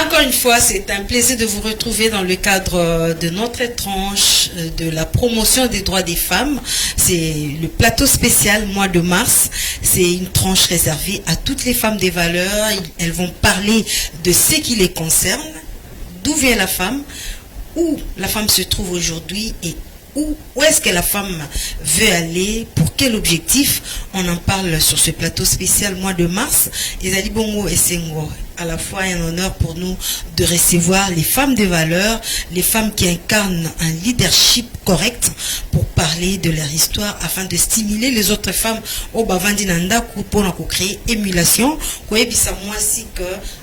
Encore une fois, c'est un plaisir de vous retrouver dans le cadre de notre tranche de la promotion des droits des femmes. C'est le plateau spécial mois de mars. C'est une tranche réservée à toutes les femmes des valeurs. Elles vont parler de ce qui les concerne, d'où vient la femme, où la femme se trouve aujourd'hui et où est-ce que la femme veut aller, pour quel objectif. On en parle sur ce plateau spécial mois de mars. Et Zali Bongo et Sengo, à la fois un honneur pour nous de recevoir les femmes de valeur, les femmes qui incarnent un leadership correct pour parler de leur histoire afin de stimuler les autres femmes au Bavandinanda pour créer émulation. Koyebisa moi si que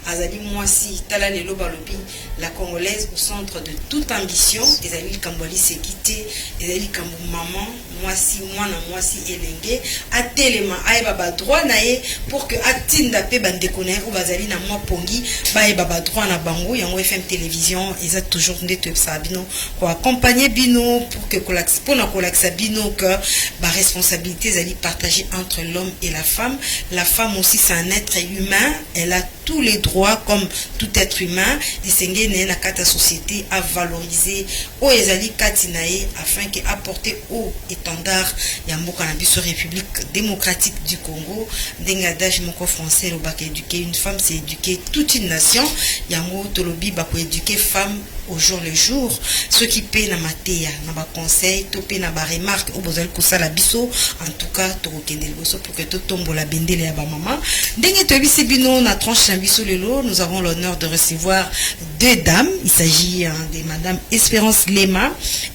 Azali moi si Tala Lelo Balobi, la Congolaise au centre de toute ambition. Ezali Kamboli s'est quitté, Ezali Kambou maman, moi si Elenge, Atelema Aïbaba droit nae pour que Atinda pe bandekone ou Bazali na moi pongi, Baïbaba droit na bango, yango FM télévision, ils ont toujours ndete ça bino, pour accompagner bino pour que pour na kolaksa bino que ba responsabilité Ezali partagée entre l'homme et la femme. La femme aussi c'est un être humain, elle a tous les droits comme tout être humain et c'est na kata société à valoriser au Ezali Katinae afin que apporter au étendard Yamboka na biso République démocratique du Congo dengadage moko français le bac éduquer une femme c'est éduquer toute une nation yango tolobi bako éduquer femme au jour le jour ceux qui paient na matéa na ba conseil topé na ba remarque au bozal kosala biso en tout cas to kende biso pour que to tombo la bendele ya ba maman ndenge to bisi bino na tranche na biso lelo. Nous avons l'honneur de recevoir deux dames. Il s'agit de madame Espérance Lema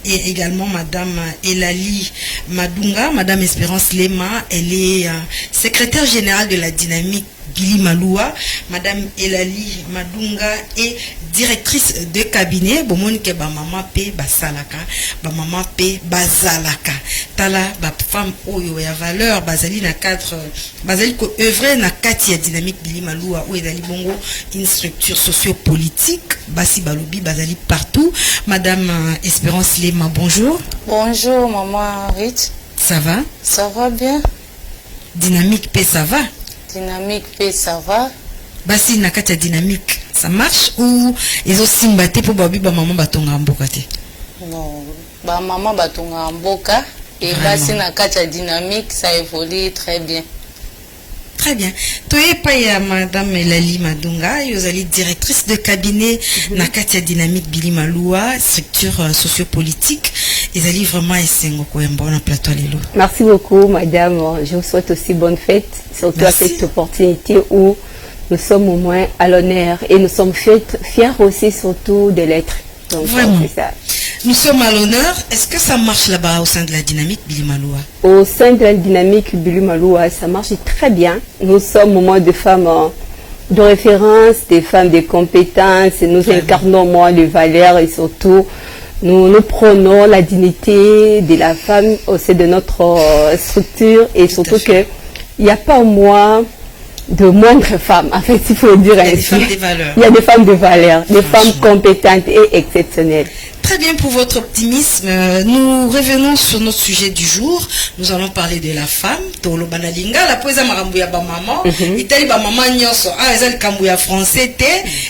et également madame Elali Madunga. Madame Espérance Lema, elle est secrétaire générale de la dynamique Billy Maloua. Madame Elali Madunga est directrice de cabinet. Bomonique ba maman pe basalaka, ba maman pe bazalaka. Tala ba femme oyo ya valeur bazali na cadre bazali ko œuvrer na kati ya dynamique Billy Maloua ou ezali bongo une structure socio-politique basi balobi bazali partout. Madame Espérance Lema, bonjour. Bonjour maman Rich. Ça va? Ça va bien. Dynamique pe ça va? Dynamique pe ça va. Basi na kati ya dynamique ça marche ou ils ont simbaté pour babi ba maman batonga mboka te? Non, ba maman batonga mboka et basi na kati ya dynamique ça évolue très bien. Très bien. Toi pas ya madame Elali Madunga, yozali directrice de cabinet na kati ya dynamique Billy Maloua, structure sociopolitique. Ezali vraiment esengo ko yamba na plateau lelo. Merci beaucoup madame, je vous souhaite aussi bonne fête, surtout à cette opportunité où nous sommes au moins à l'honneur et nous sommes fiers aussi surtout de l'être. Donc c'est ça. Nous sommes à l'honneur. Est-ce que ça marche là-bas au sein de la dynamique Billy Maloua? Au sein de la dynamique Billy Maloua, ça marche très bien. Nous sommes au moins des femmes de référence, des femmes de compétences. Nous incarnons au moins les valeurs et surtout nous prenons la dignité de la femme au sein de notre structure et surtout qu'il n'y a pas au moins de moindres femmes, en fait, il faut dire ainsi. Il y a des femmes de valeur, des femmes compétentes et exceptionnelles. Très bien pour votre optimisme. Nous revenons sur notre sujet du jour. Nous allons parler de la femme. Tolo banalinga la poeza marambuya ba maman. Itali ba maman nyonso. Ah ezali kambuya français te,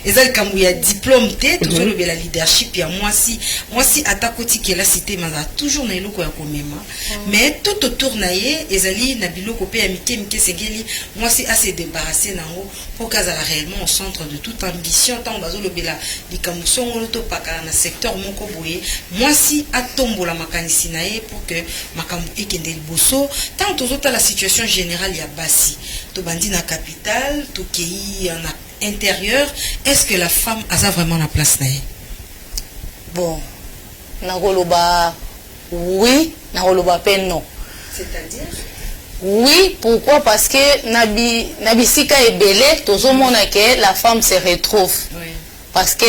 ezali kambuya diplôme te. Toujours le la leadership ya moi si atakoti ke la cité maza toujours na eloko ya komema. Mais tout autour na ye ezali na biloko pe ya mike segeli moi si a se débarrasser nango pour kazala réellement au centre de toute ambition tant bazo le bela likamuso ngolo pakala na secteur moko. Moi si atombola makanisi nae pour que makambu ekende liboso tant tozota la situation générale ya basi to bandi na capitale to kei en intérieur. Est-ce que la femme a vraiment la place nae? Bon, nakoloba oui, nakoloba pe non. C'est-à-dire oui, pourquoi? Parce que nabisika ebele tozomona que la femme se retrouve. Oui. Parce que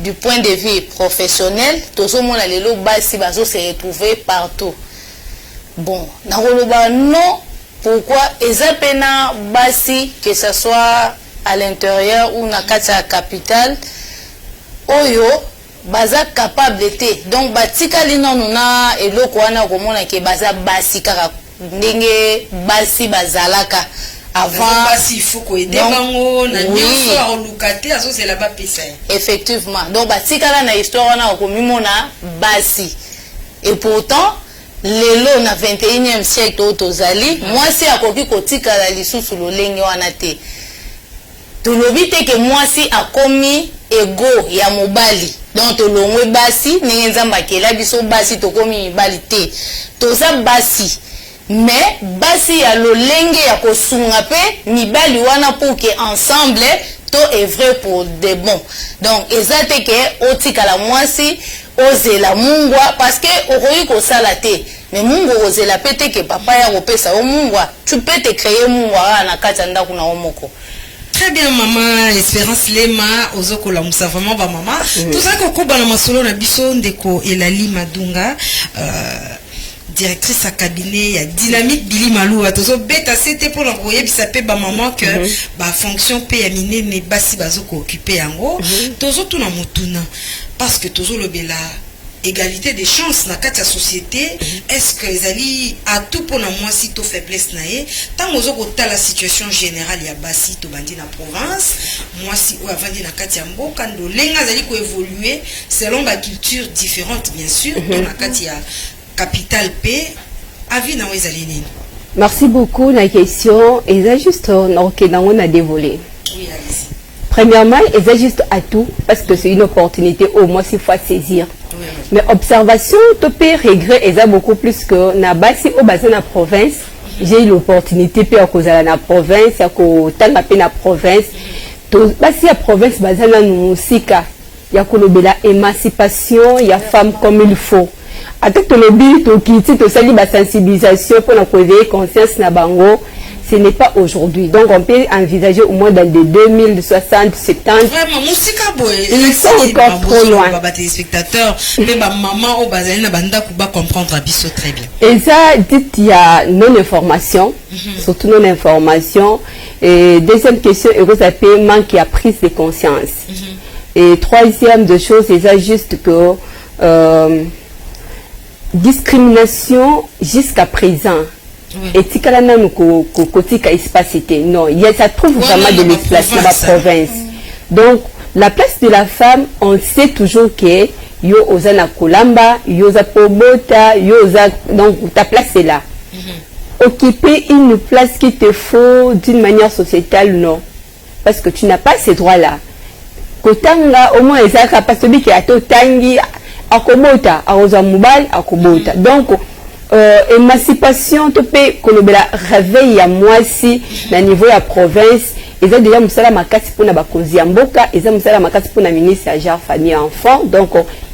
du point de vue professionnel, tout le monde a les lots basi baso se retrouver partout. Bon, nakoloba non. Pourquoi? Ezapena basi que ce soit à l'intérieur ou na kata capitale, oyo baza capable de donc batika lino nuna eloko wana komona ke baza basi kaka ndenge basi bazalaka. avant il faut qu'on aide bango na nyonso olukate azo c'est là-bas pesa. Effectivement. Donc batikala na histoire na okomimona basi. Et pourtant lelo na 21e siècle otozali mwasi akoki kotikala lisusu lolenge wana te. Tolobi te ke mwasi akomi ego ya mobali. Donc tolongwe basi ndenge nzamba kela biso basi tokomi mibali te. Toza basi. Mais basi ya lolenge ya kosunga pe mibali wana pour que ensemble to est vrai pour de bon. Donc ezate ke otikala mwasi ozela mungwa parce que okoki kosala te. Mais mungwa ozela pete ke papa ya kopesa o mungwa. Tu peux te créer mungwa na kati ya ndako na omoko. Très bien, maman Espérance Lema, ozoko la musa vraiment ba maman. Tout ça que ko bana masolo na biso ndeko Elali Madunga, directrice à cabinet ya Dynamique Billy Malou. Tozo beta c'était pour l'envoyer bisa pe ba maman que ba fonction pe ya miné mais basi bazoko occuper yango. Tozo tuna mutuna parce que tozo le bela égalité des chances dans la société. Est-ce que Zali a tout pour moi si to faiblesse naé tant aux autres la situation générale il y a basi to bandi na province moi si ou avant na katia mbo quand lenga zali ko évoluer selon la culture différente bien sûr dans la katia capitale P avis na Zali nini. Merci beaucoup la question et c'est juste on a dévolé. Oui, allez-y. Premièrement, c'est juste à tout parce que c'est une opportunité au moins s'il faut saisir. Mais observation, tu peux regret et ça beaucoup plus que na basi au bassin la province. J'ai eu l'opportunité puis à cause de la province, à cause de la province. Basi la province bassin la musika. Il y a la émancipation, il y a femme comme il faut. À tout le but, tu quittes, tu sali la sensibilisation pour la éveiller conscience na bango. Ce n'est pas aujourd'hui. Donc on peut envisager au moins dans les 2060, 70. Vraiment, ils sont encore trop loin. Les spectateurs, mais maman au bazin na banda kuba comprendre abisso très bien. Et ça, il y a non-information, surtout non-information. Et deuxième question, vous avez manque à prise de conscience. Et troisième de choses, c'est ça juste que discrimination jusqu'à présent. Et si quand même côté espacité non il y a ça trouve vraiment de l'espace dans la province. Donc la place de la femme on sait toujours que yo ozana kolamba yo za pobota yo za donc ta place est là. Occuper une place qui te faut d'une manière sociétale non parce que tu n'as pas ces droits là. Kotanga au moins ça capacité qui a to tangi akobota aoza mobile akobota donc émancipation tu peux kolobela réveil à moi si na niveau ya province ils ont déjà musala makasi pour na bakozi ya mboka ils ont musala makasi pour na ministre ya genre famille enfant donc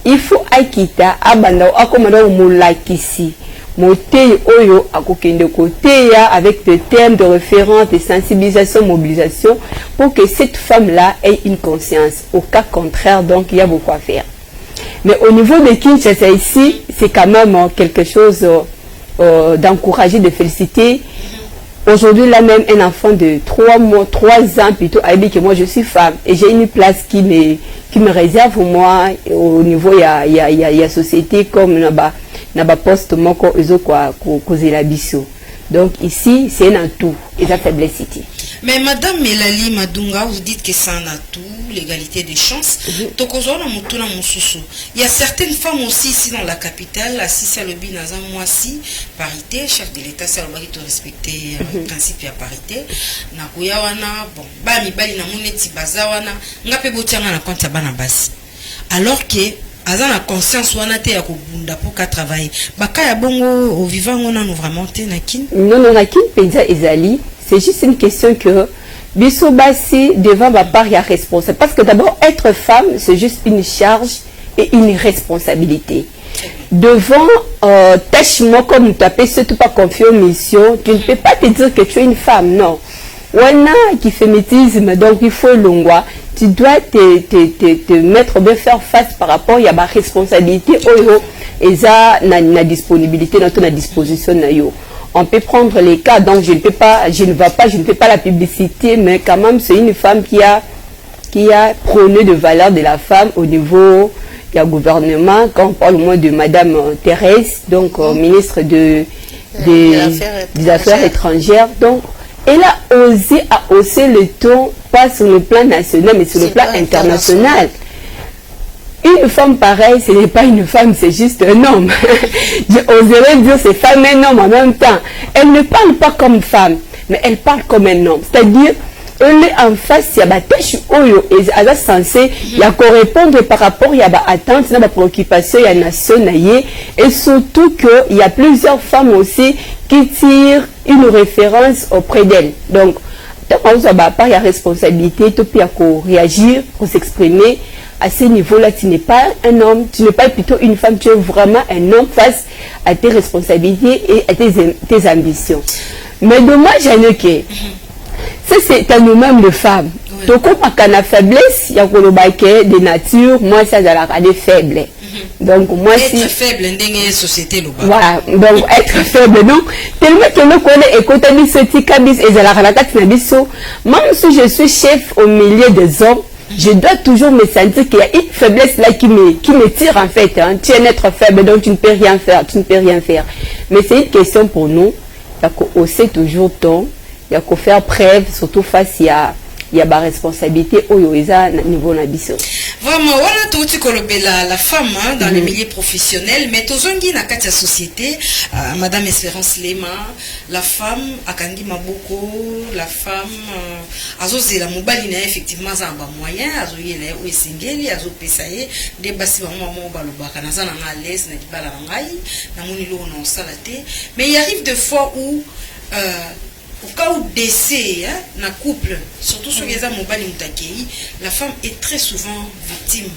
il faut akita abanda akomanda molakisi motei oyo akokende koteya avec des thèmes de référence de sensibilisation mobilisation pour que cette femme là ait une conscience au cas contraire donc il y a beaucoup à faire. Mais au niveau de Kinshasa ici, c'est quand même quelque chose d'encourager, de féliciter. Aujourd'hui, là même, un enfant de 3 ans plutôt a dit que moi je suis femme et j'ai une place qui me réserve moi au niveau il y a société comme naba poste moko ezo kwa kozela biso. Donc ici, c'est un atout et ça faiblesse ici. Mais Madame Elali Madunga, vous dites que c'est un atout, l'égalité des chances. Il y a certaines femmes aussi ici dans la capitale, assises à l'objet dans un mois ci, parité, chef de l'État, c'est le respecter le principe de la parité. Bon, bani bali na muneti bazawana, ngape botianga na compte bana basi. Alors que aza na conscience wana te ya kobunda pour ka travailler. Baka ya bongo au vivant on a vraiment te nakin. Non nakin penza ezali. C'est juste une question que biso basi devant ma part il y a responsable parce que d'abord être femme c'est juste une charge et une responsabilité. Devant tâche moi comme tu appelles surtout pas confier aux missions, tu ne peux pas te dire que tu es une femme non. Wana qui féminisme donc il faut longwa. Tu dois te mettre bien faire face par rapport à ma responsabilité et ça na disponibilité dans ton disposition na yo. On peut prendre les cas, donc je ne fais pas la publicité, mais quand même c'est une femme qui a prôné de valeur de la femme au niveau du gouvernement. Quand on parle au moins de Madame Thérèse, donc ministre des Affaires étrangères, donc elle a osé à hausser le ton, pas sur le plan national, mais sur le plan international. Une femme pareille, ce n'est pas une femme, c'est juste un homme. J'oserais dire c'est femme et un homme en même temps. Elle ne parle pas comme femme, mais elle parle comme un homme. C'est-à-dire, elle est en face, il y a des tâches oyo, et elle est censée, il y a qu'à répondre par rapport, il y a des attentes, il y a des préoccupations, il y a des nations, et surtout qu'il y a plusieurs femmes aussi qui tirent une référence auprès d'elle. Donc, il y a responsabilité, tout peut réagir, pour s'exprimer. À ce niveau-là, tu n'es pas un homme, tu n'es pas plutôt une femme, tu es vraiment un homme face à tes responsabilités et à tes ambitions. Mais dommage à nous que ça c'est à nous-mêmes les femmes. Donc comme à la faiblesse, il y a de nature, moi ça est faible. Donc moi être faible dans la société là-bas. Voilà, donc être faible non. Tellement que nous connaissons et quand on dit ce petit cabis et même si je suis chef au milieu des hommes, je dois toujours me sentir qu'il y a une faiblesse là qui me tire en fait. Hein. Tu es un être faible, donc tu ne peux rien faire, tu ne peux rien faire. Mais c'est une question pour nous. Il y a qu'on sait toujours ton, il y a qu'on faire preuve, surtout face à ma responsabilité au niveau nabiso. Vraiment, voilà tout la femme hein, dans le milieu professionnel, mais tozongi na kati ya société, Madame Espérance Lema, la femme akangi maboko, la femme azozela mobali na effectivement za ba moyen, azoyela o esengeli, azopesaye de basi ba mama balobaka na za na l'aise na kibala ngai, na moni lo na osala te, mais il arrive des fois où au cas où décès, hein, dans le couple, surtout sur les hommes, la femme est très souvent victime.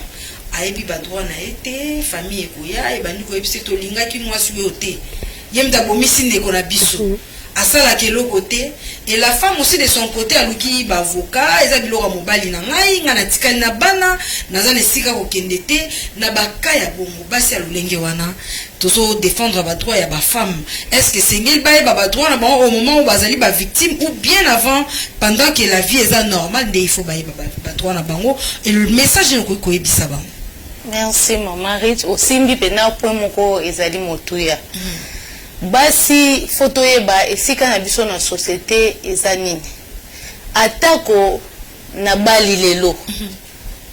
Aebi badroit na été, famille ekoya, et bandi ko epse to linga ki moi suwe ote. Yem da bomisi ndeko na biso. Asala ke lo côté et la femme aussi de son côté aluki ba avocat, eza biloko mobali na ngai, ngana tikali na bana, naza nesika ko kendete, na bakaya bongo basi alulenge wana. Tozo défendre ba droit ya ba femme. Est-ce que c'est ngel bae ba droit na bon au moment où bazali ba victime ou bien avant pendant que la vie est normale, il faut bae ba droit na bango et le message ne ko ebisa ba. Merci maman Rich. Aussi mbi pena point moko ezali motuya. Basi photo yeba esika na biso na société eza nini. Atako na bali lelo.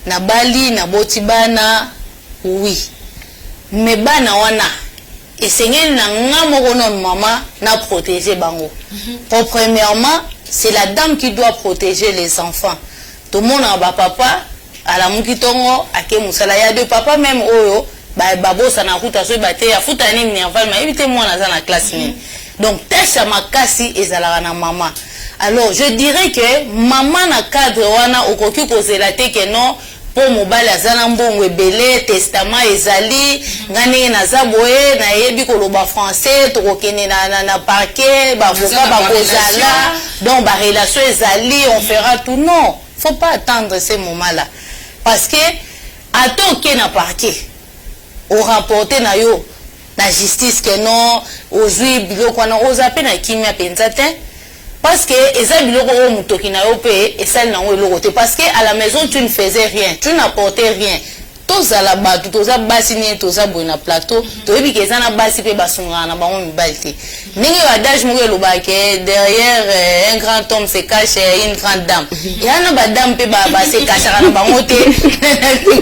Na bali na boti bana oui. Mais bana wana esengeli na ngamoko non maman na protéger bango. Pour premièrement, c'est la dame qui doit protéger les enfants. Tout le monde a ba papa à la mukitongo ake musala ya de papa même oyo ba babosa na kuta so bate ya futa nini ni aval ma éviter moi na la classe ni. Donc tâche makasi ezala na maman. Alors je dirais que maman na cadre wana okoki kozela te que non pour mobali azana mbongo ebele testament ezali ngani na zaboye na yebi koloba français to kokene na parquet ba avocat ba kozala donc ba relation ezali on fera tout non faut pas attendre ces moments là parce que attends que na parquet au rapporter na yo la justice que non ozui biloko na ozape na kimia penza te parce que eza biloko o mutoki na yo pe esali na eloko te parce que à la maison tu ne faisais rien, tu n'apportais rien. Toza la batu toza basi ni toza boy na plateau to yebi ke eza na basi pe basunga na bango mibali te. Ningi adage mo loba ke derrière un grand homme se cache une grande dame. Ya na ba dame pe ba se cache na bango te.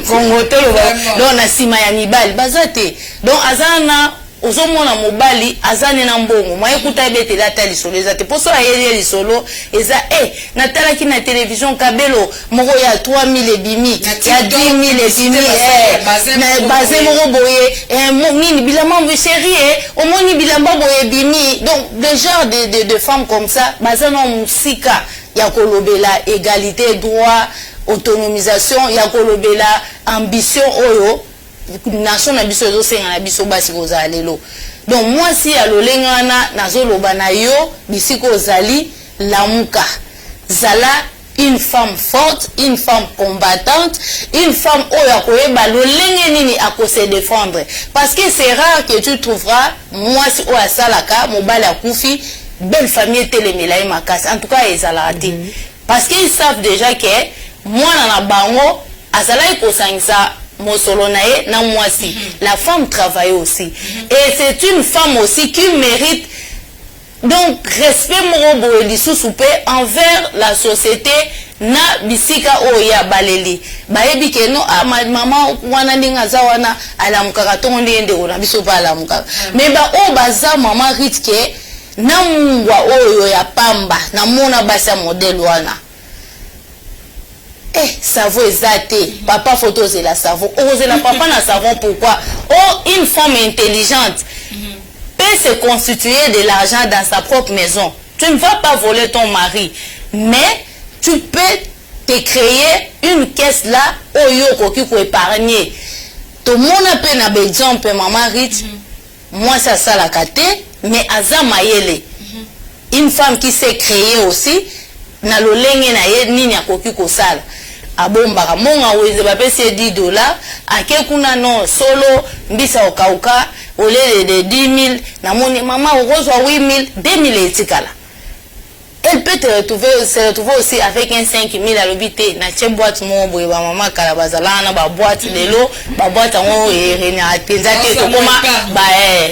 Kongo to lo do na sima ya mibali bazate. Donc azana ozomona mobali azane na mbongo mwa ekuta ebete data lisolo ezate poso ayeli lisolo eza natala ki na télévision kabelo moko ya 3000 ebimi ya 10000 ebimi na bazé moko boye nini bilamba mbe chérie omoni bilamba boye ebimi donc le genre de femmes comme ça bazana musika ya kolobela égalité droit autonomisation ya kolobela ambition oyo nation na biso ezo senga na biso basi kozala lelo. Donc moi si alolenga na zoloba na yo bisiko ozali lamuka zala une femme forte, une femme combattante, une femme oyo akoyeba lolenge nini akose défendre parce que c'est rare que tu trouveras moi si oyo asalaka mobali akufi belle famille telemela makasi en tout cas ezala te parce qu'ils savent déjà que moi na bango azala ekosangisa Mosolonae na mwasi. La femme travaille aussi. Et c'est une femme aussi qui mérite Donc respect moko boye lisusu pe envers la société na bisika oya baleli bayebi ke no mama wana ndinga za wana alamukaka tongo ndende ona biso pa alamukaka mais ba o baza mama ritke na mungwa oyo ya pamba na mona basa modèle wana savon ezate papa photo c'est la savon osez la papa na savon pourquoi une femme intelligente peut se constituer de l'argent dans sa propre maison. Tu ne vas pas voler ton mari, mais tu peux te créer une caisse là au yoko qui peut épargner. Tout le monde peut na exemple maman Rit, moi ça la kate, mais aza mayele. Une femme qui s'est créée aussi, na lolenge na ye nini akoki ko sala. Abombaka monga weze bapesi $10 ake kuna no solo mbisa okauka olele de 10 000 na moni mama urozwa 8 000 2 000 etikala. Elle peut se retrouver aussi avec un 5 000 à l'obité na tche boîte mo boye ba mama kala bazala na ba boîte lelo ba boîte ngo rena penzate to koma ba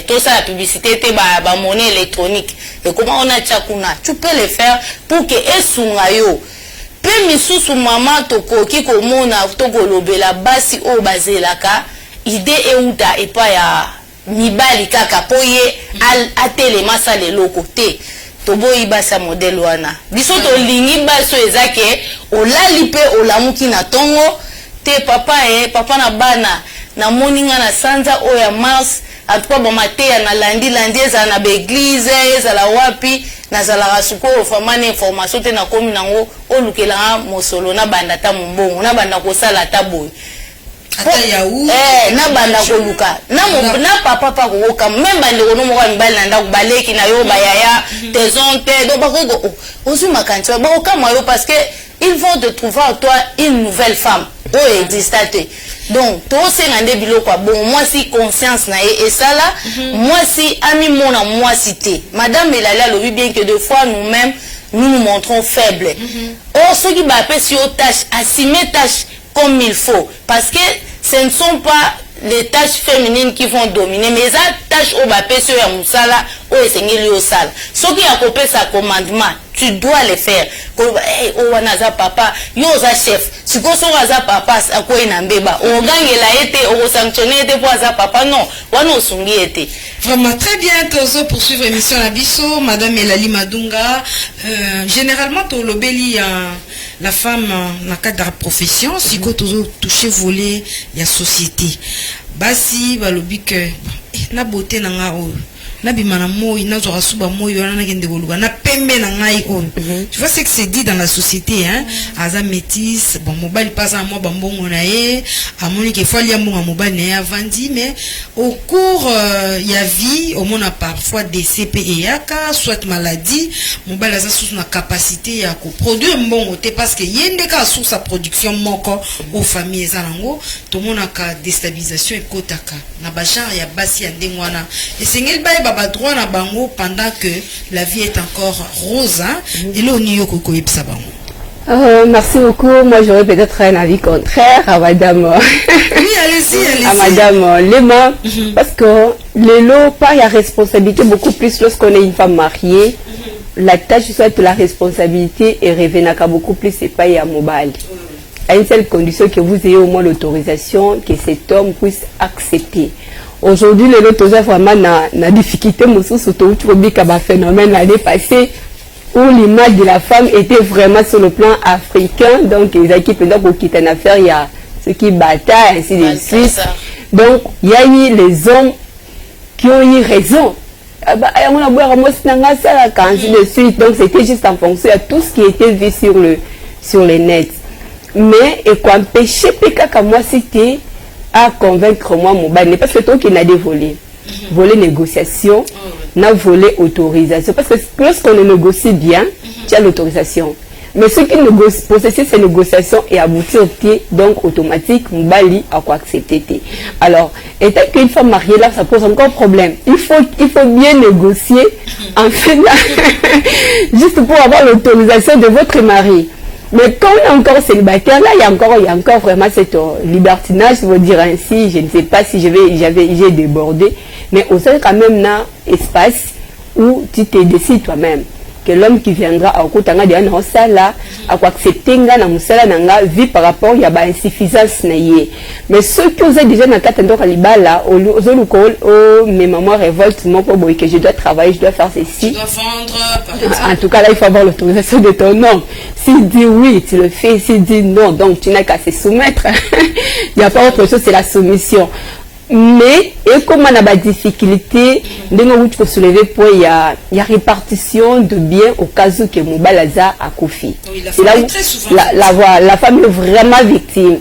tout ça la publicité te ba monnaie électronique et comment on a tchakuna tu peux le faire pour que esunga yo pe misusu mama tokoki komona tokolobela basi o bazelaka ide euta epa ya mibali kaka poye atelema sa lelo côté toboyi basa modèle wana biso to lingi baso ezake olali pe olamuki na tongo te papa na bana na moninga na sanza oya mars atwa ba mateya na landi eza na beglise eza la wapi na zala rasuko famane information te na komi nango olukela mosolo na banda ta mbongo na banda ko sala taboy na banda ko luka na papa pa ko ka même bande ko no mo ka mbali na ndako baleki na yo bayaya tesonte do ba ko ozu makanti ba ko kama yo parce que ils vont te trouver à toi une nouvelle femme o existate. Donc toi c'est ngande biloko bon moi si conscience na et ça là moi si ami mona moi cité madame Elala lobi bien que deux fois nous-mêmes nous montrons faibles. Or ceux qui m'appellent sur tâche assumer tâche comme il faut parce que ce ne sont pas les tâches féminines qui vont dominer mais ça tâche au bapé sur ya musala o esengeli o sala soki ya kopé sa commandement tu dois le faire ko o wana za papa yo za chef siko so za papa ko ina mbeba o gangela ete o sanctionner ete pour za papa non wana osungi ete vraiment très bien tozo poursuivre émission la biso madame Elali Madunga généralement to lobeli la femme na cadre de la profession siko tozo toucher voler ya société basi balobi que na beauté na nga o na bimana moi na zo rasuba moi wana na kende koluka na pembe na ngai on tu vois ce que c'est dit dans la société hein aza métisse bon mobali passe à moi bambongo na ye amoni ke fois liambo mobali na avandi mais au cours ya vie au monde a parfois décès et yaka soit maladie mobali aza sous na capacité ya ko produire mbongo te parce que yende ka sous sa production moko aux familles ezango to mona ka déstabilisation et kotaka na bachar ya basi ya ndengwana et sengel ba baba droit na bango pendant que la vie est encore rose hein et là on y est bango. Merci beaucoup. Moi j'aurais peut-être un avis contraire à madame oui allez-y à madame Lema parce que les lots pas la responsabilité beaucoup plus lorsqu'on est une femme mariée la tâche soit la responsabilité et revenaka beaucoup plus c'est pas à mobile à une seule condition que vous ayez au moins l'autorisation que cet homme puisse accepter. Aujourd'hui, les autres ont vraiment na difficulté, surtout un phénomène l'année passée où l'image de la femme était vraiment sur le plan africain. Donc, les équipes ont quitté une affaire, il y a ceux qui bataillent, ainsi de suite. Donc, il y a eu les hommes qui ont eu raison. Ainsi de suite. Donc, c'était juste en fonction de tout ce qui était vu sur le net. Mais, et quoi empêcher, moi, c'était à convaincre moi mon bail parce que toi qui n'a des volets voler négociation n'a volé autorisation parce que lorsqu'on négocie bien tu as l'autorisation mais ceux qui négocient processer ces négociations et aboutir donc automatique mbali à quoi accepter alors étant qu'une femme mariée là ça pose encore problème il faut bien négocier en fait juste pour avoir l'autorisation de votre mari. Mais quand on est encore célibataire, là, il y a encore vraiment cette libertinage, je veux dire ainsi, je ne sais pas si j'ai débordé, mais au sein quand même d'un espace où tu te décides toi-même que l'homme qui viendra à Okotanga de Anna Osala, à quoi accepter nga na musala nanga vie par rapport il y a ba insuffisance na yé. Mais ceux qui ont déjà na katendo kalibala au mes mamans révolte mon boy que je dois travailler, je dois faire ceci. Tu dois vendre par exemple. En tout cas là il faut avoir l'autorisation de ton nom. S'il dit oui, tu le fais, s'il dit non, donc tu n'as qu'à se soumettre. Il n'y a pas autre chose, c'est la soumission. Mais et comme on a des difficultés, nous faut soulever pour il y a répartition de biens au cas où que Mobalaza a Kofi. Oui, c'est là où la femme est vraiment victime.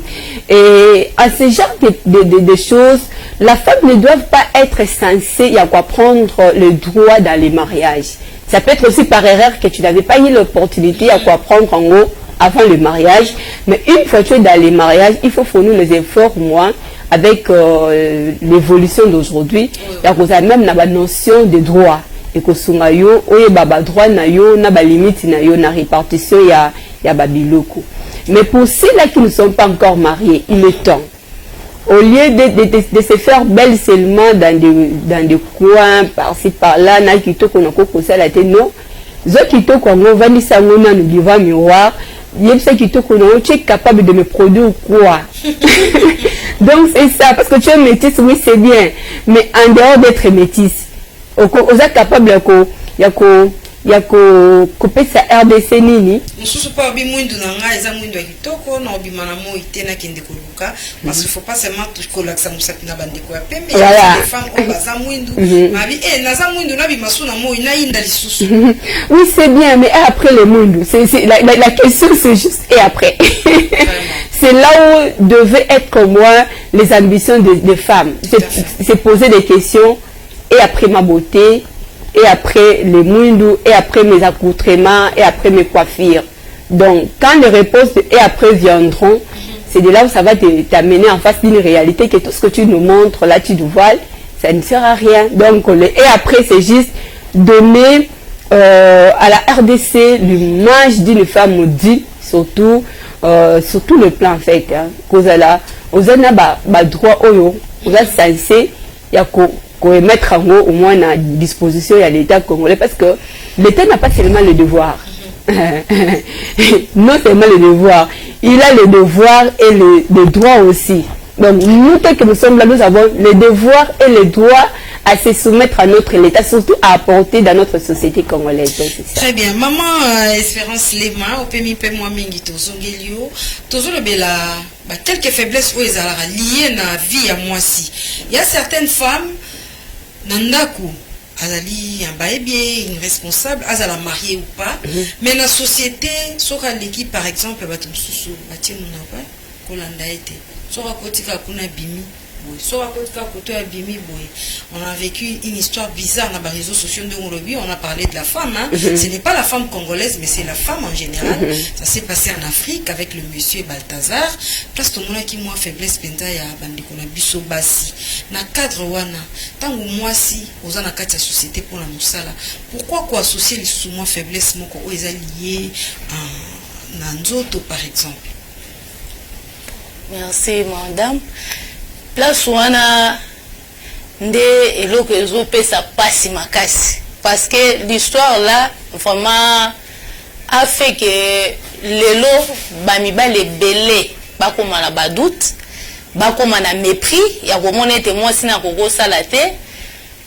Et à ce genre de choses, la femme ne doit pas être censée y avoir prendre le droit dans les mariages. Ça peut être aussi par erreur que tu n'avais pas eu l'opportunité à quoi prendre en haut avant le mariage. Mais une fois que tu es dans les mariages, il faut fournir les efforts, moi, avec l'évolution d'aujourd'hui. Il y a même la notion de droit. Et que sunga yo, oye baba droit na yo, na ba limite na yo, na répartition ya babiloko. Mais pour ceux-là qui ne sont pas encore mariés, il est temps. Au lieu de se faire belle seulement dans des coins, par-ci, par-là, na kito qu'on a ça la tête, non. Zo kito qu'on va ni sangona nous devant miroir, yepsa kito qu'on tu es capable de me produire quoi. Donc c'est ça, parce que tu es métisse, oui c'est bien, mais en dehors d'être métisse, on est capable ya couper sa RDC nini mususu pa bi mwindu na nga eza mwindu ya kitoko na obima na mo itena kende koluka parce qu'il faut pas seulement kolakisa musapi na bandeko ya pembe ya les femmes on baza mwindu mabi naza mwindu na bi masu na mo ina inda lisusu. Oui c'est bien, mais après le mwindu c'est la question c'est juste et après. C'est là où devaient être comme moi les ambitions des femmes, c'est poser des questions et après ma beauté, et après les mouindou, et après mes accoutrements, et après mes coiffures. Donc, quand les réponses et après viendront, c'est de là où ça va t'amener en face d'une réalité que tout ce que tu nous montres, là tu nous voiles, ça ne sert à rien. Donc, et après, c'est juste donner à la RDC l'image d'une femme maudite, surtout sur tout le plan en fait. Cause là, aux ana ba droit oyo, aux censé, il y a mettre en haut au moins à disposition à l'État congolais, parce que l'État n'a pas seulement le devoir, non seulement le devoir, il a le devoir et le droit aussi. Donc nous, tel que nous sommes là, nous avons le devoir et le droit à se soumettre à notre État, surtout à apporter dans notre société congolaise. Donc, très bien. Maman Espérance Lema, au PMI moi mingi tozongelio, tozolobela quelques faiblesses où elles sont liées à la vie à moi si. Il y a certaines femmes Nandaku, azali bien une responsable, azala mariée ou pas, mais la société, sera l'équipe par exemple, batumsusu, batinu na ba, kolanda été, sera kotika kuna bimi, sera kotika koto ya bimi boy. On a vécu une histoire bizarre dans les réseaux sociaux de Mourobi, on a parlé de la femme, hein. Ce n'est pas la femme congolaise, mais c'est la femme en général. Ça s'est passé en Afrique avec le monsieur Balthazar. Place tout le monde qui moi faiblesse penta ya bandiko na biso basi. Na cadre wana, tango moi si aux ana kati ya société pour la musala. Pourquoi quoi associer les sous-moi faiblesse moko o eza lié na nzoto par exemple. Merci madame. Place wana nde eloko ezopesa pasi makasi, parce que l'histoire là vraiment a fait que lelo bamibale belé bakoma na badoute, bakoma na mépris ya komona ete mwasi na kokosala te.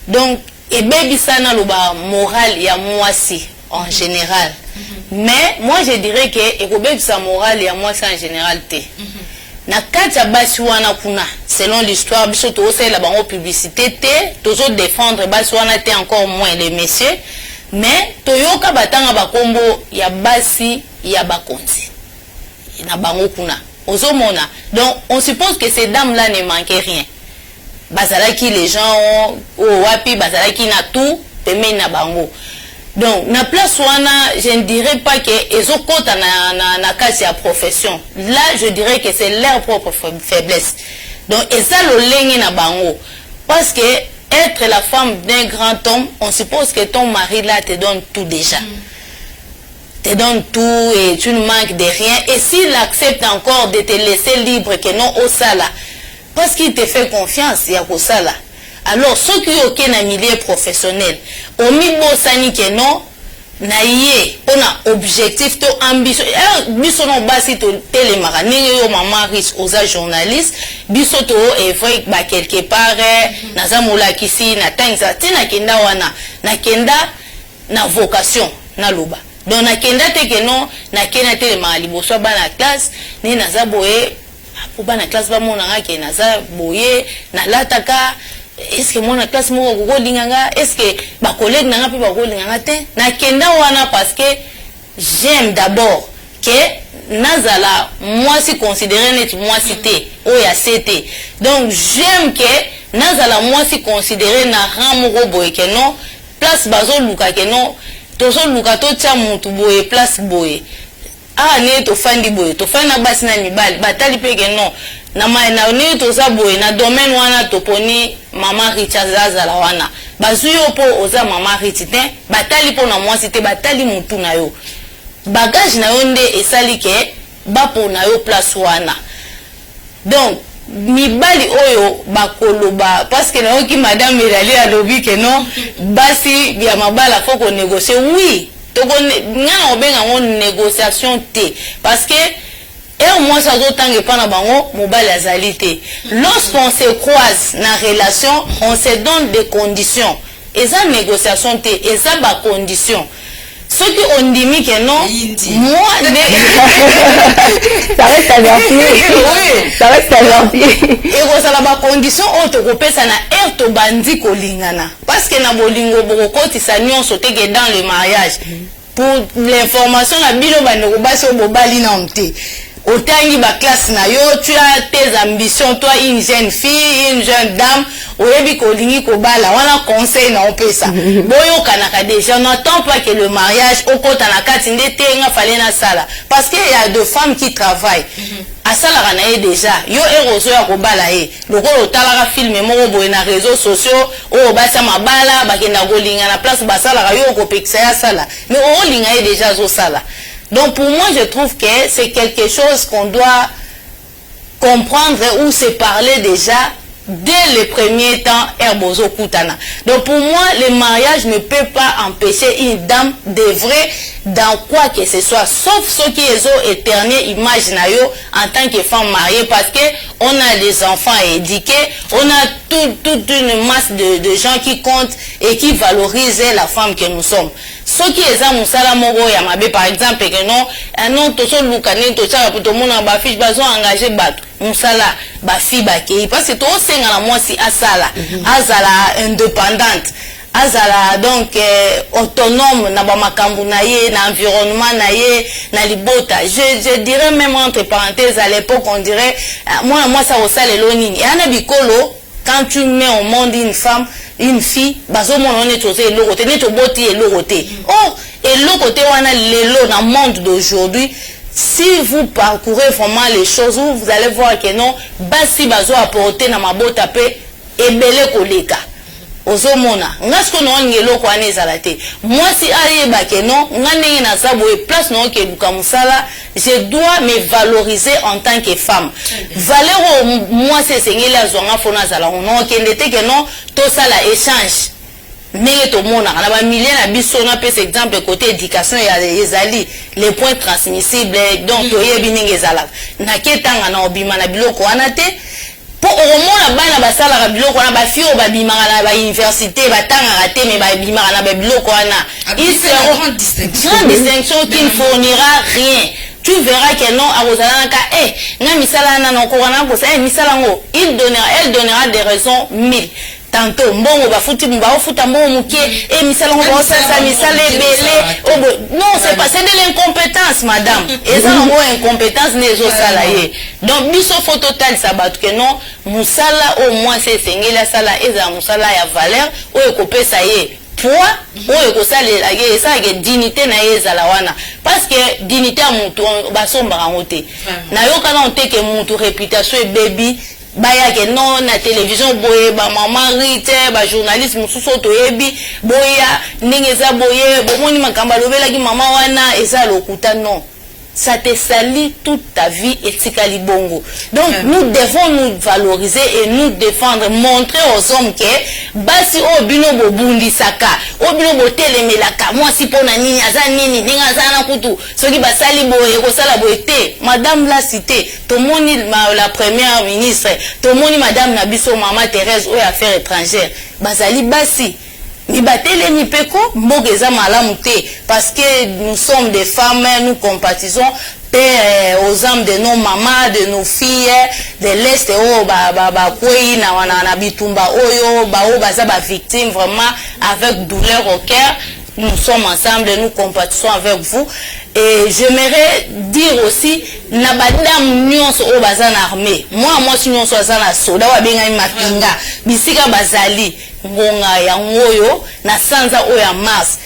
Donc ebebisana loba moral ya mwasi en général. Mais moi je dirais que ekobebisa moral ya mwasi en général te. Na kati ya basi wana kuna, selon l'histoire, biso tozosala bango publicité te, tozo défendre basi wana te encore moins les messieurs, mais toyoka batanga bakombo ya basi ya bakonzi. Na bango kuna. Ozomona. Donc on suppose que ces dames là ne manquaient rien. Bazalaki les gens au wapi bazalaki na tout, peme na bango. Donc, na place wana, je ne dirais pas que ils ont compte na kasi ya profession. Là, je dirais que c'est leur propre faiblesse. Donc, et ça le lenge na bango. Parce que être la femme d'un grand homme, on suppose que ton mari là te donne tout déjà. Te donne tout et tu ne manques de rien. Et s'il accepte encore de te laisser libre que non au sala, parce qu'il te fait confiance, il y a au sala. alors ceux qui ont un milieu professionnel au mibosani que non na ye on a objectif to ambition biso no basi to telemaka ndenge yo mama riche oza journaliste biso to evre ba quelque part naza molakisi na tangisa tina kenda wana na kenda na vocation na loba donc na kenda te que non na kenda telemaka liboso bana classe ni naza boye po bana classe ba mona ngake naza boye na lataka. Est-ce que mon classe mo ko linganga est-ce que ba collègue nanga pe ba ko linganga te na kenda wana parce que j'aime d'abord que nazala moi si considéré net moi cité o ya cité donc j'aime que nazala moi si considéré na ramo ko boye que non place bazo luka que non tozo luka to tia mutu boye place boye ah ne to fandi boye to fana basi na mibali batali pe que non na ne to za boye na domaine wana to poni mama richa zazala wana bazuyo po oza mama richite batali po na mwasi te batali mutu na yo bagage na yo nde esali ke bapo na yo place wana donc mibali oyo bakoloba parce que na yoki madame Merali alobi ke non basi bia mabala faut qu'on négocie oui to ngana obenga ngo négociation te parce que et moi ça doit tangue pas na bango mobile azalité lorsqu'on se croise na relation on se donne des conditions et ça négociation te et ça ba condition ceux qui ont dit que non moi ça reste averti oui ça reste averti et ça la ba condition auto kopesa na air to bandi kolingana parce que na bolingo bokoti sa nyonso te que dans le mariage pour l'information na bilo bando basi obobali na onte autant ba classe na yo tu as tes ambitions toi une jeune fille une jeune dame oyebi kolingi kobala wana conseil na opesa boyo kanaka déjà n'attend pas que le mariage au kota na kati ndete nga fallait na sala parce que il y a deux femmes qui travaillent à sala kana déjà yo erozo ya kobala lokolo talaka film moko boye na réseaux sociaux o basa mabala bakenda kolinga na place basala yo kopekisa ya sala mais o linga déjà zo sala. Donc pour moi, je trouve que c'est quelque chose qu'on doit comprendre ou se parler déjà dès les premiers temps Herbozo Koutana. Donc pour moi, le mariage ne peut pas empêcher une dame d'œuvrer dans quoi que ce soit, sauf ceux qui ont éterné image nayo en tant que femme mariée, parce que on a des enfants éduqués, on a toute une masse de gens qui comptent et qui valorisent la femme que nous sommes. Ceux qui ont musala moko ya mabe par exemple que non to so lukane to tshaka pour tout monde ba fiche bazo engager bato musala ba fi ba ke parce que to senga na moi si asala azala indépendante azala donc autonome na ba makambu na ye na environnement na ye na libota je dirais même entre parenthèses à l'époque on dirait moi ça au sale lonini et ana bikolo quand tu mets au monde une femme une fille bazo mon on est tosé le côté net au boti et le côté oh et le côté on a le dans le monde d'aujourd'hui si vous parcourez vraiment les choses vous allez voir que non basi bazo apporter na mabota pe ebele koleka ozomona ngasko no ngelo ko anezala te moi si ayeba ke non ngane na sabo e place no ke buka musala je dois me valoriser en tant que femme valeur moi c'est sengeli azonga fona zala no ke ndete ke non to sala échange mais to mona na ba milliers na biso na pese exemple côté éducation ya ezali les points transmissibles donc to yebi ninge zala na ketanga na obima na biloko wana te pour au moins bana basala biloko na ba fio ba bimaka na ba université batanga te mais ba bimaka na ba biloko wana il sera grande distinction qui ne fournira rien. Tu verras que non à Rosalana na misala na ko wana ko sa misala ngo elle donnera des raisons 1000 tantôt mbongo bafuti mbaofuta mbongo muke et misala ngo ça misala belé non c'est pas c'est de l'incompétence madame et ça ngo incompétence nezo sala ye donc biso faut total sabat que non musala au moins c'est sengela sala eza musala ya valeur o ekopesa ye poids o ekosalela ye ça que dignité na ye ezala wana parce que dignité ya mutu basomba ngote na yoka na onte que mutu réputation et baby baya ke non na télévision boye ba maman rite ba journaliste mususu to yebi boya ndenge za boye bomoni makamba lobela ki mama wana eza lokuta non ça te salit toute ta vie et tikali bongo. Donc nous devons nous valoriser et nous défendre, montrer aux hommes que basi obino bobundi saka, obino botele melaka, moi si pona nini aza nini ninga zana kutu, soki basali boye ko sala boete, madame la cité, tomoni la première ministre, tomoni madame Nabiso maman Thérèse ou affaires étrangères, basali basi ni batele ni peko mbogeza malamu te parce que nous sommes des femmes, nous compatissons aux âmes de nos mamans, de nos filles de l'Est oh kwei na bitumba oyo baza ba victimes vraiment avec douleur au cœur. Nous sommes ensemble, nous compatissons avec vous. Et j'aimerais dire aussi, na badam nyonso o bazan armée. Moi si nyonso azana soda wa benga mapinga, bisika bazali ngonga ya ngoyo na sanza o ya Mars.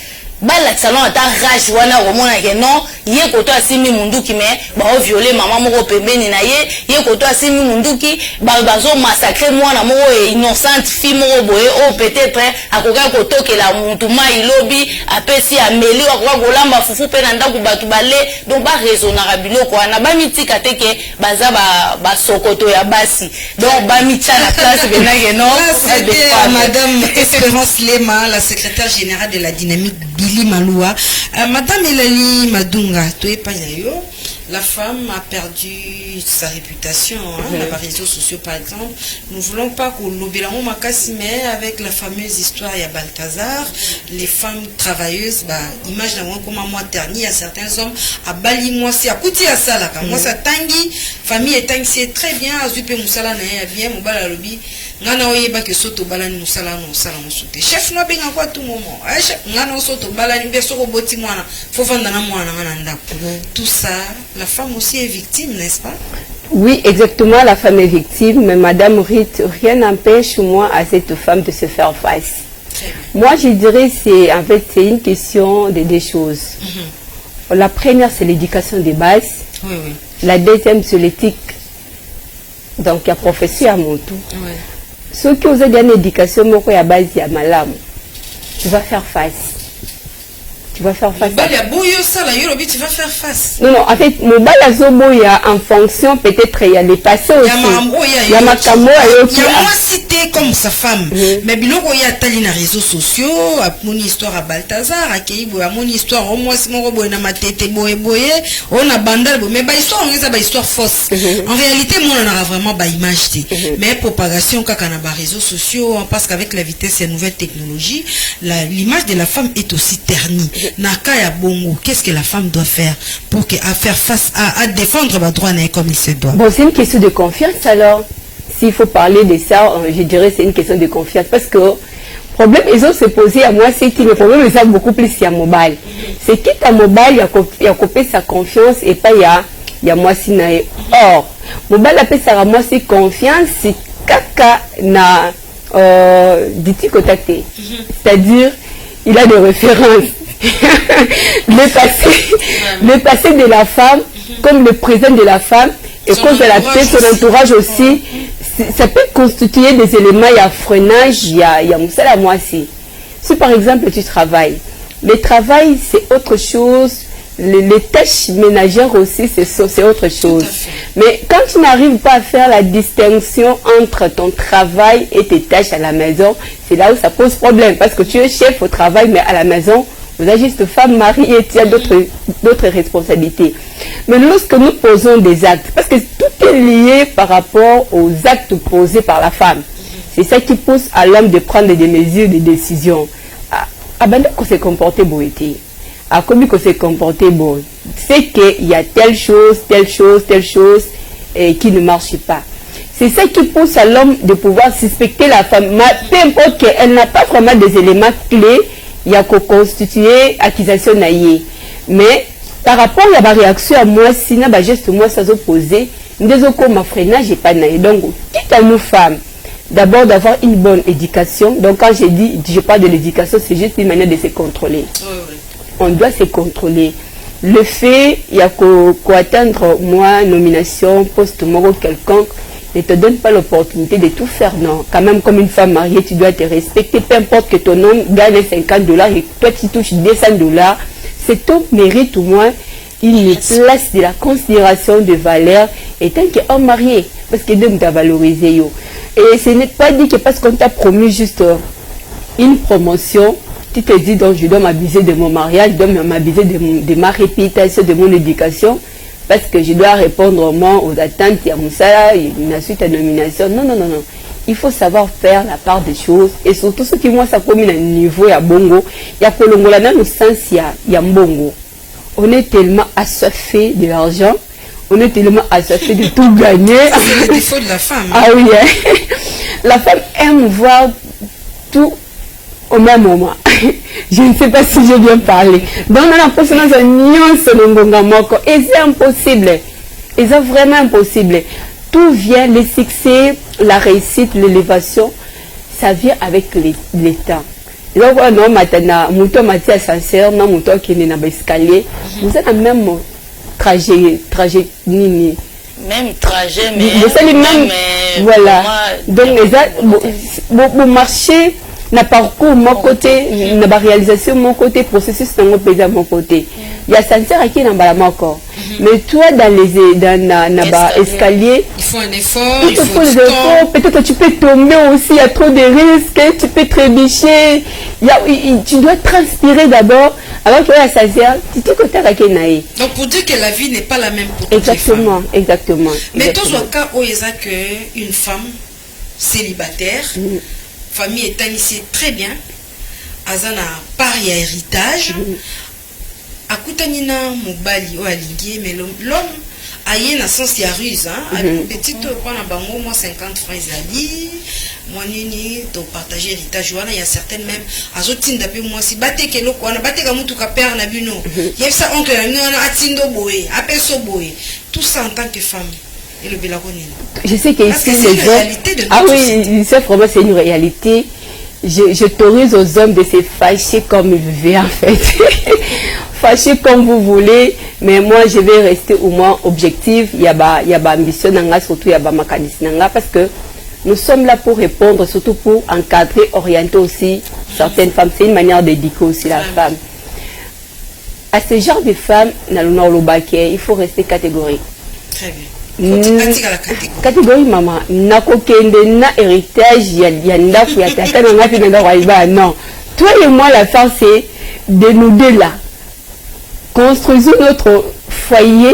Bala salon ata rage wana romona ke non ye koto asimi munduki me ba o violer maman moko pembeni na ye koto asimi munduki bazo massacrer mwana moko innocente fille moko boye o peut-être akoka kotoke la muntu mai lobi apesi ameli akoka kolamba fufu pe na ndaku batu bale donc ba raisonnera biloko wana ba mitika teke baza ba sokoto ya basi donc ba micha la place benage non madame Espérance Lema, la secrétaire générale de la dynamique Maloua. Madame Elali Madunga, la femme a perdu sa réputation dans les réseaux sociaux par exemple. Nous ne voulons pas qu'on l'obélamon mais avec la fameuse histoire il y a Balthazar, les femmes travailleuses, image d'un comme moi dernier, il y a certains hommes à Bali moi si à Kouti à ça là, moi ça tangi, famille est tangi c'est très bien, azupe musala na bien, mobala lobi. Ngana oyeba ke soto balani musala no sala musote chef no benga kwa tout moment chef ngana soto balani beso ko boti mwana fofanda na mwana ngana ndako tout ça la femme aussi est victime n'est-ce pas? Oui, exactement, la femme est victime, mais Madame Rite, rien n'empêche moi à cette femme de se faire face. Moi je dirais c'est une question de deux choses. La première c'est l'éducation de base. Oui. La deuxième c'est l'éthique. Donc il y a professeur à mon tour. Ceux qui ont une éducation, à base de malam, tu vas faire face. Tu vas faire face. Tu vas faire face. Non, en fait, mon balazobo, il y a en fonction, peut-être, il y a les passés aussi. Il y a ma camo, il y a moi cité comme sa femme. Mais biloko il y a tali na réseaux sociaux, mon histoire à Balthazar, à Keibo, à mon histoire, au moins, si mon robot na ma tête, boye, on a bandal, mais bah, histoire, on a bah, histoire fausse. En réalité, moi, on a vraiment bah, image. Mais propagation, quand on a bah, réseaux sociaux, parce qu'avec la vitesse et la nouvelle technologie, l'image de la femme est aussi ternie. Nakaya Bongo, qu'est-ce que la femme doit faire pour faire face à défendre le droit comme il se doit? Bon, c'est une question de confiance alors. S'il faut parler de ça, je dirais c'est une question de confiance. Parce que le problème, ils ont se posé à moi, c'est que le problème, ils ont beaucoup plus à mobile. C'est quitte à mobile, il y a coupé sa confiance et pas il y a moi si nae. Or, mobile appelle ça à moi c'est confiance, c'est caca na dit-il contacté. C'est-à-dire, il a des références. le passé de la femme comme le présent de la femme et comme de la paix, son entourage aussi, ça peut constituer des éléments, il y a freinage, il y a moussala moi aussi. Si par exemple tu travailles, le travail c'est autre chose, les tâches ménagères aussi c'est autre chose. Mais quand tu n'arrives pas à faire la distinction entre ton travail et tes tâches à la maison, c'est là où ça pose problème parce que tu es chef au travail mais à la maison, vous êtes juste femme, mari et tu as d'autres responsabilités. Mais lorsque nous posons des actes, parce que tout est lié par rapport aux actes posés par la femme, c'est ça qui pousse à l'homme de prendre des mesures, des décisions. Abandonner qu'on s'est comporté beau été, à comment qu'on s'est comporté beau, c'est qu'il y a telle chose qui ne marche pas. C'est ça qui pousse à l'homme de pouvoir suspecter la femme, peu importe qu'elle n'a pas vraiment des éléments clés. Il y a qu'à constituer accusation naïe. Mais par rapport à la réaction à moi, si n'a pas juste moi ça s'opposer, nous devons ma freinage et pas naïe. Donc, quitte à nous femmes, d'abord d'avoir une bonne éducation. Donc quand je parle de l'éducation, c'est juste une manière de se contrôler. On doit se contrôler. Le fait, il y a qu'à atteindre moi, nomination, poste moro quelconque, ne te donne pas l'opportunité de tout faire, non. Quand même, comme une femme mariée, tu dois te respecter. Peu importe que ton homme gagne $50 et toi tu touches $200, c'est ton mérite au moins une place de la considération de valeur étant qu'homme marié, parce que Dieu t'a valorisé. Et ce n'est pas dit que parce qu'on t'a promis juste une promotion, tu te dis donc je dois m'abuser de mon mariage, je dois m'abuser de ma réputation, de mon éducation, parce que je dois répondre au moins aux attentes, il y a Moussala, une suite à nomination. Non, non, non, non. Il faut savoir faire la part des choses, et surtout ceux qui vont s'accomplir à un niveau, il y a bongo, il y a kolongola dans le sens, il y a bongo. On est tellement assoiffé de l'argent, on est tellement assoiffé de tout gagner. C'est le défaut de la femme. Ah oui, hein? La femme aime voir tout au même moment. Je ne sais pas si j'ai bien parlé. Donc, on a l'impression dans un nuance et c'est impossible. Et c'est vraiment impossible. Tout vient, le succès, la réussite, l'élévation, ça vient avec les temps. Donc, non, maintenant, mon temps m'a sincère, non, mon temps qui est dans l'escalier. Vous êtes le même trajet, nini. Même trajet, mais. Vous êtes le même. Voilà. Donc, vous marchez. Na parcours mon côté, na réalisation mon côté, processus dans mon pays à mon côté. Il y a sincère qui n'a pas encore. Mais toi dans les escaliers, il faut un effort, il faut des efforts. Peut-être tu peux tomber aussi, il y a trop de risques, tu peux trébucher. Tu dois transpirer d'abord. Alors que la sincère, tu te côté avec naï. Donc pour dire que la vie n'est pas la même pour toutes exactement, les femmes. Exactement. Mais tous les cas où il y a une femme célibataire. Famille est initiée très bien. Azana part ya héritage. Akutanina mobali o alingi mais l'homme aye na sens ya ruse hein. Petit to prendre bango moi 50 francs ali. Moi nini to partager héritage wana il y a certaines même azotinda pe moi si bateke loko wana bateka mutu ka père na bino. Il y a ça oncle na bino wana atindo boye, apeso boye. Tout ça en tant que femme. Et le Bélaronine. Je sais que ici c'est une réalité de ah oui, c'est vraiment c'est une réalité. J'autorise aux hommes de se fâcher comme ils veulent en fait. Fâcher comme vous voulez, mais moi je vais rester au moins objectif. Il y a ambition surtout il y a mécanisme parce que nous sommes là pour répondre, surtout pour encadrer, orienter aussi certaines femmes. C'est une manière d'éduquer aussi la femme. À ce genre de femmes, il faut rester catégorique. Très bien. Catégorie maman nakokende na héritage ya ndaku ya tata na ngati na ndako non toi et moi la fin c'est de nous deux là construisons notre foyer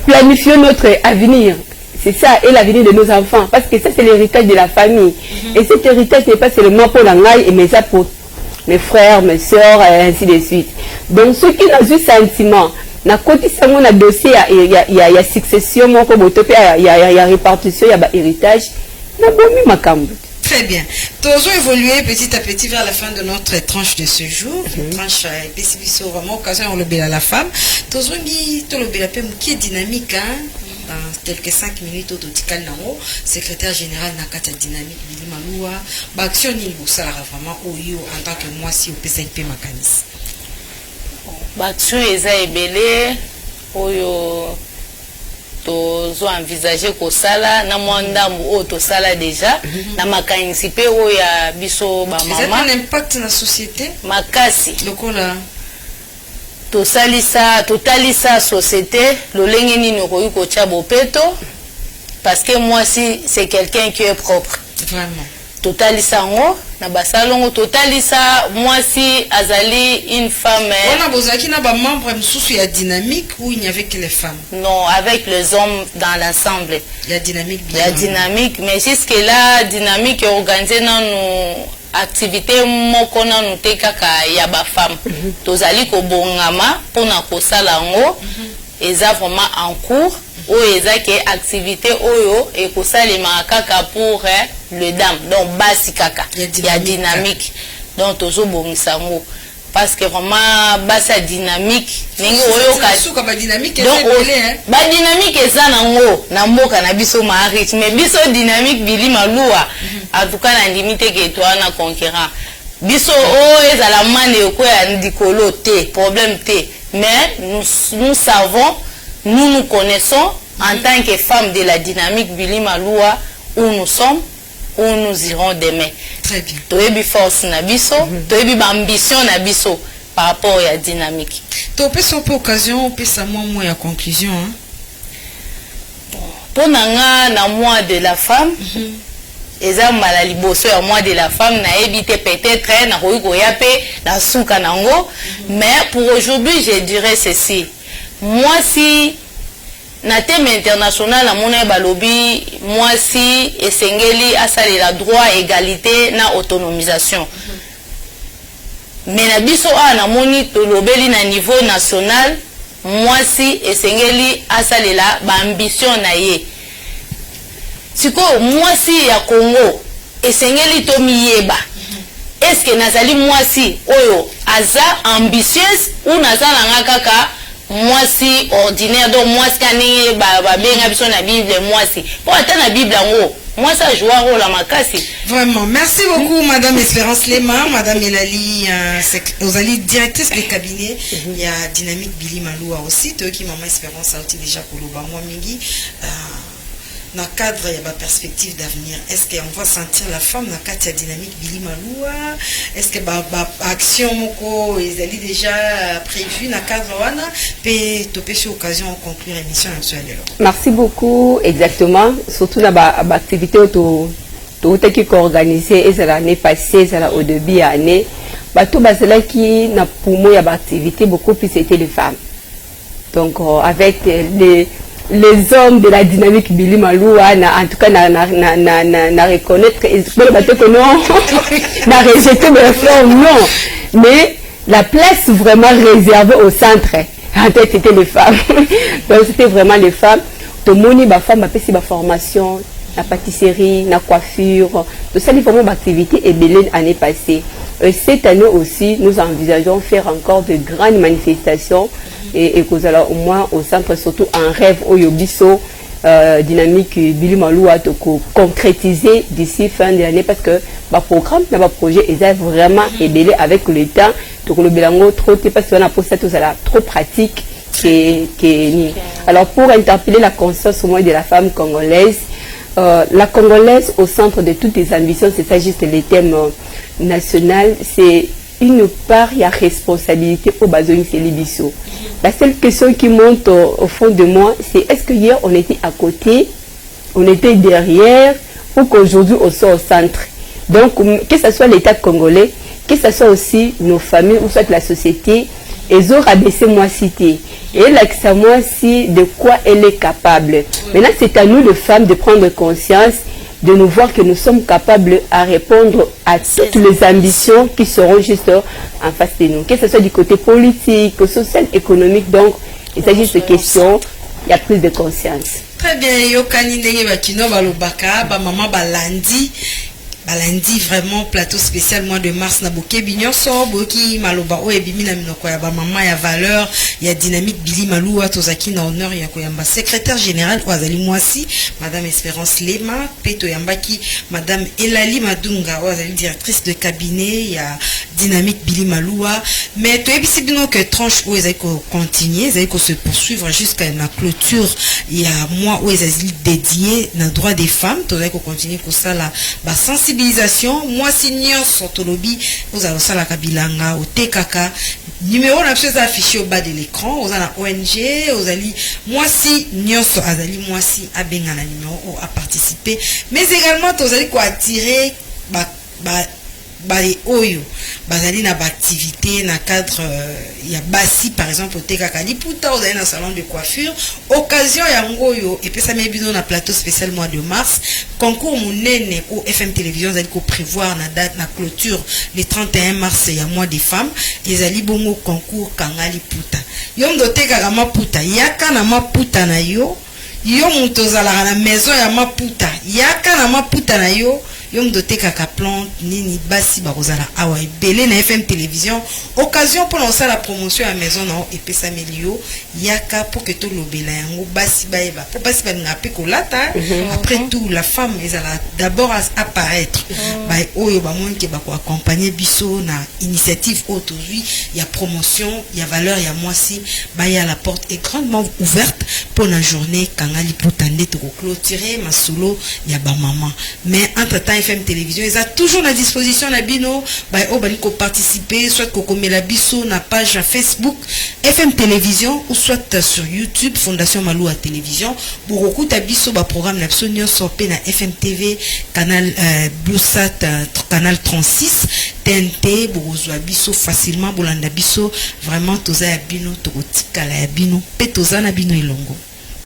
planifions notre avenir, c'est ça, et l'avenir de nos enfants, parce que ça c'est l'héritage de la famille et cet héritage n'est pas seulement pour la ngaï mais ça pour mes frères, mes soeurs et ainsi de suite. Donc ceux qui ont eu sentiment na côté ça mon dossier il y a succession mon comme il y a répartition il y a héritage na bomi makambo. Très bien. Toujours évoluer petit à petit vers la fin de notre tranche de ce jour. Tranche épaississée vraiment occasion on le bel à la femme. Toujours tout le bel qui est dynamique hein. Dans quelques 5 minutes au Dotikal Namo, secrétaire général Nakata Dynamique Billy Maloua, action ni bosala vraiment oyo en tant que moi si au PCP Makanis. Baction eza ebele oyo tozo envisager ko sala na mwandambu o to sala déjà na makanisi pe oyo ya biso ba mama. C'est un impact na société makasi lokola totalisa société lolenge nini okoki kotia bopeto parce que moi si c'est quelqu'un qui est propre vraiment totalisa ngo na basalongo totalisa moi si azali une femme on a besoin qu'il y a ba membre msusu ya dynamique où il n'y avait que les femmes. Non, avec les hommes dans l'ensemble. Il y a dynamique bien. Il y a dynamique mais jusque là dynamique est organisée dans nos activités moko na nous te kaka ya ba femme. Tozali ko bongama pona ko sala ngo eza vraiment en cours ou eza ke activité oyo et ko salima kaka pour le dame donc basi kaka il y a dynamique donc tozo bongisa ngo parce que vraiment basa dynamique ningi oyo ka suka ba dynamique ba dynamique eza nango na mboka na biso ma rythme mais biso dynamique Billy Maloua en tout cas na limite que toi na conquérant biso o ezala mane ko ya ndikolo te problème te mais nous savons nous connaissons en tant que femmes de la dynamique Billy Maloua où nous sommes où nous irons demain. Très bien. Toyebi force na biso, toyebi ambition na biso. par rapport à la dynamique. Tu peux faire une occasion, on peut savoir moi la conclusion. Pour na mois de la femme, eza malali boso ya mois de la femme na éviter peut-être na koyape na souka nango, mais pour aujourd'hui je dirais ceci. Moi si na thème international na mona balobi moi si esengeli asali la droit égalité na autonomisation. Mais na biso na moni to lobeli na niveau national moi si esengeli asali la ba ambition na ye. Siko moi si ya Congo esengeli to miyeba. Est-ce que nazali moi si oyo aza ambitieuse ou nazala nga kaka moi si ordinaire donc moi si kani ba benga biso na Bible moi si. Pour atteindre la Bible ngo moi ça joue un rôle à ma casse. Vraiment, merci beaucoup Madame Espérance Lema, Madame Elali, vous allez directrice de cabinet, il y a Dynamique Billy Maloua aussi, toi qui Maman Espérance a aussi déjà pour le moi mingi. Dans le cadre, il y a une perspective d'avenir. Est-ce qu'on va sentir la femme dans le cadre de la dynamique Billy Maloua? Est-ce que l'action est déjà prévue dans le cadre de cette occasion de conclure l'émission actuelle? Merci beaucoup. Exactement. Surtout dans l'activité qui est organisée l'année passée, au début de l'année. Tout qui n'a pour moi activité beaucoup plus c'était les femmes. Donc avec les hommes de la dynamique Billy Maloua, en tout cas, na reconnaître, que non, na rejeter mes fleurs, non. Mais la place vraiment réservée au centre, en fait, c'était les femmes. Donc, c'était vraiment les femmes. Tout le monde, les femmes, ont fait ma formation, la pâtisserie, la coiffure, tout ça, les vraiment activités et belle l'année passée. Cette année aussi, nous envisageons faire encore de grandes manifestations et que nous allons au moins au centre, surtout un rêve au Yobiso dynamique Billy Maloua concrétiser d'ici fin de l'année parce que le programme, le projet est vraiment ébélé avec le temps. Donc le bilan trop parce qu'on a posé tout ça trop pratique. Alors pour interpeller la conscience au moins de la femme congolaise, la Congolaise au centre de toutes les ambitions, c'est ça juste les thèmes nationaux, c'est une part, il y a responsabilité au besoin de l'émission. La seule question qui monte au fond de moi, c'est est-ce que hier on était à côté, on était derrière, ou qu'aujourd'hui on soit au centre. Donc, que ce soit l'État congolais, que ce soit aussi nos familles, ou soit la société, ils ont rabaissé moi cité. Et elle a moi si de quoi elle est capable. Maintenant, c'est à nous les femmes de prendre conscience, de nous voir que nous sommes capables à répondre à toutes les ambitions qui seront juste en face de nous. Que ce soit du côté politique, social, économique. Donc, il s'agit de questions, il y a plus de conscience. Très bien, Yokani Ndenge Bakino Balobaka, Maman Balandi. Balandi vraiment plateau spécial mois de mars na boké bignon so boki maloba o ebimi na minoko ya ba maman ya valeur ya dynamique Billy Maloua tozaki na honneur ya koyamba secrétaire général Oazali Mwasi Madame Espérance Lema peto yambaki Madame Elali Madunga Oazali directrice de cabinet ya dynamique Billy Maloua mais to ebisi bino que tranche o ezali ko continuer ezali ko se poursuivre jusqu'à la clôture ya mois o ezali dédié na droit des femmes tozali ko continuer ko sala ba sensibilisation moi signor Sotolobi vous allez ça la kabilanga au TKK numéro na chose affiché au bas de l'écran aux la ONG aux ali moi si nyonso azali moi si abenga na numéro à participer mais également vous allez quoi attirer oyo bazali na activité na cadre ya basi par exemple au TKK Liputa vous allez dans salon de coiffure occasion ya ngoyo et puis ça met bino na plateau spécial mois de mars concours munene au FM télévision vous allez ko prévoir na date na clôture le 31 mars ya mois des femmes ezali bongo concours kanga Liputa yo ndo TKK maputa yaka na maputa na yo muto zalaka na maison ya maputa yaka na maputa na yo yom doté kaka plante nini basi barozala awa belé na FM télévision occasion pour lancer la promotion à maison na et pesa melio yaka pour que tout lobela yango basi baeba pour basi ba ngape kolata après tout la femme ezala d'abord à apparaître ba oyo ba monke ba ko accompagner biso na initiative aujourd'hui il y a promotion il y a valeur il y a moi si ba ya la porte est grandement ouverte pour la journée kangali pour tande to clôturer ma solo il y a ba maman mais entre temps FM Télévision. Ils ont toujours à disposition la bino, participer, soit comme la biso na page Facebook FM Télévision ou soit sur YouTube Fondation Malou à Télévision. Pour beaucoup biso programme na biso nyonso pe na FM TV canal Bluesat canal 36 TNT bozwa biso facilement bolanda biso vraiment toza ya bino tokotika la ya bino pe toza na bino elongo.